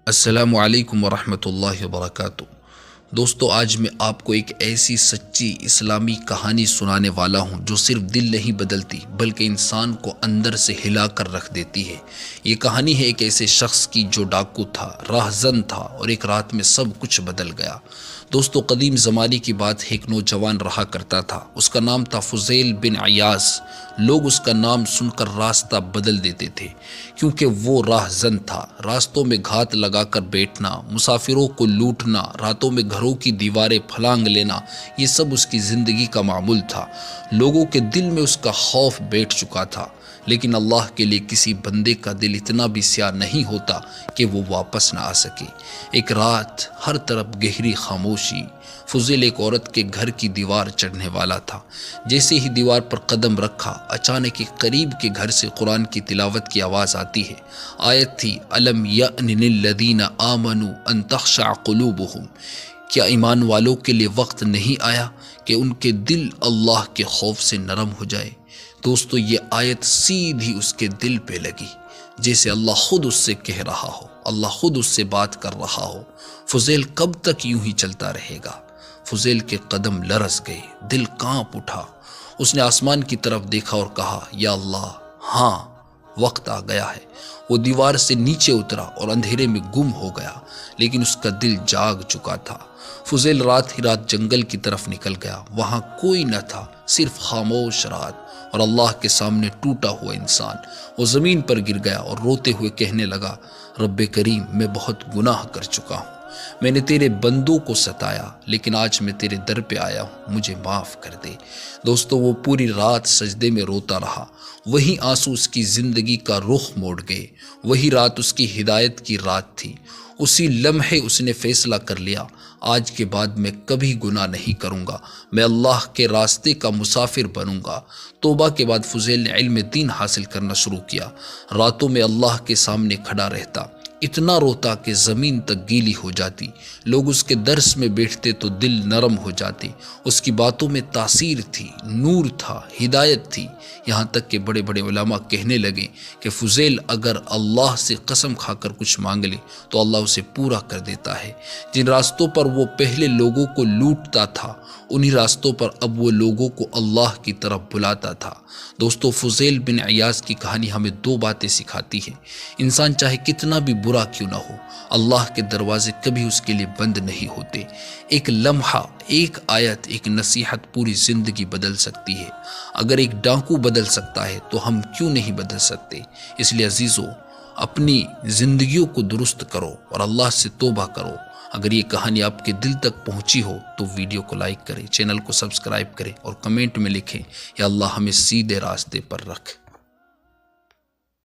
السلام علیکم ورحمۃ اللہ وبرکاتہ۔ دوستو، آج میں آپ کو ایک ایسی سچی اسلامی کہانی سنانے والا ہوں جو صرف دل نہیں بدلتی بلکہ انسان کو اندر سے ہلا کر رکھ دیتی ہے۔ یہ کہانی ہے ایک ایسے شخص کی جو ڈاکو تھا، راہزن تھا اور ایک رات میں سب کچھ بدل گیا۔ دوستو، قدیم زمانے کی بات ہے، ایک نوجوان رہا کرتا تھا، اس کا نام تھا فضیل بن عیاض۔ لوگ اس کا نام سن کر راستہ بدل دیتے تھے کیونکہ وہ راہزن تھا۔ راستوں میں گھات لگا کر بیٹھنا، مسافروں کو لوٹنا، راتوں میں گھروں کی دیواریں پھلانگ لینا، یہ سب اس کی زندگی کا معمول تھا۔ لوگوں کے دل میں اس کا خوف بیٹھ چکا تھا، لیکن اللہ کے لیے کسی بندے کا دل اتنا بھی سیاہ نہیں ہوتا کہ وہ واپس نہ آ سکے۔ ایک رات ہر طرف گہری خاموشی۔ فضیل ایک عورت کے گھر کی دیوار چڑھنے والا تھا۔ جیسے ہی دیوار پر قدم رکھا، اچانک ایک قریب کے گھر سے قرآن کی تلاوت کی آواز آتی ہے۔ آیت تھی، الم یأن للذین آمنوا ان تخشع قلوبہم۔ کیا ایمان والوں کے لیے وقت نہیں آیا کہ ان کے دل اللہ کے خوف سے نرم ہو جائے؟ دوستو، یہ آیت سیدھی اس کے دل پہ لگی، جیسے اللہ خود اس سے کہہ رہا ہو، اللہ خود اس سے بات کر رہا ہو۔ فضیل کب تک یوں ہی چلتا رہے گا؟ فضیل کے قدم لرز گئے، دل کانپ اٹھا۔ اس نے آسمان کی طرف دیکھا اور کہا، یا اللہ، ہاں، وقت آ گیا ہے۔ وہ دیوار سے نیچے اترا اور اندھیرے میں گم ہو گیا، لیکن اس کا دل جاگ چکا تھا۔ فضیل رات ہی رات جنگل کی طرف نکل گیا۔ وہاں کوئی نہ تھا، صرف خاموش رات اور اللہ کے سامنے ٹوٹا ہوا انسان۔ وہ زمین پر گر گیا اور روتے ہوئے کہنے لگا، رب کریم، میں بہت گناہ کر چکا ہوں۔ میں نے تیرے بندوں کو ستایا، لیکن آج میں تیرے در پہ آیا ہوں، مجھے معاف کر دے۔ دوستو، وہ پوری رات سجدے میں روتا رہا۔ وہی آنسو اس کی زندگی کا رخ موڑ گئے۔ وہی رات اس کی ہدایت کی رات تھی۔ اسی لمحے اس نے فیصلہ کر لیا، آج کے بعد میں کبھی گناہ نہیں کروں گا، میں اللہ کے راستے کا مسافر بنوں گا۔ توبہ کے بعد فضیل نے علم دین حاصل کرنا شروع کیا۔ راتوں میں اللہ کے سامنے کھڑا رہتا، اتنا روتا کہ زمین تک گیلی ہو جاتی۔ لوگ اس کے درس میں بیٹھتے تو دل نرم ہو جاتے۔ اس کی باتوں میں تاثیر تھی، نور تھا، ہدایت تھی۔ یہاں تک کہ بڑے بڑے علماء کہنے لگے کہ فضیل اگر اللہ سے قسم کھا کر کچھ مانگ لے تو اللہ اسے پورا کر دیتا ہے۔ جن راستوں پر وہ پہلے لوگوں کو لوٹتا تھا، انہی راستوں پر اب وہ لوگوں کو اللہ کی طرف بلاتا تھا۔ دوستو، فضیل بن عیاض کی کہانی ہمیں دو باتیں سکھاتی ہے۔ انسان چاہے کتنا بھی برا کیوں نہ ہو، اللہ کے دروازے کبھی اس کے لیے بند نہیں ہوتے۔ ایک لمحہ، ایک آیت، ایک نصیحت پوری زندگی بدل سکتی ہے۔ اگر ایک ڈاکو بدل سکتا ہے تو ہم کیوں نہیں بدل سکتے؟ اس لیے عزیزو، اپنی زندگیوں کو درست کرو اور اللہ سے توبہ کرو۔ اگر یہ کہانی آپ کے دل تک پہنچی ہو تو ویڈیو کو لائک کریں، چینل کو سبسکرائب کریں اور کمنٹ میں لکھیں، یا اللہ ہمیں سیدھے راستے پر رکھ۔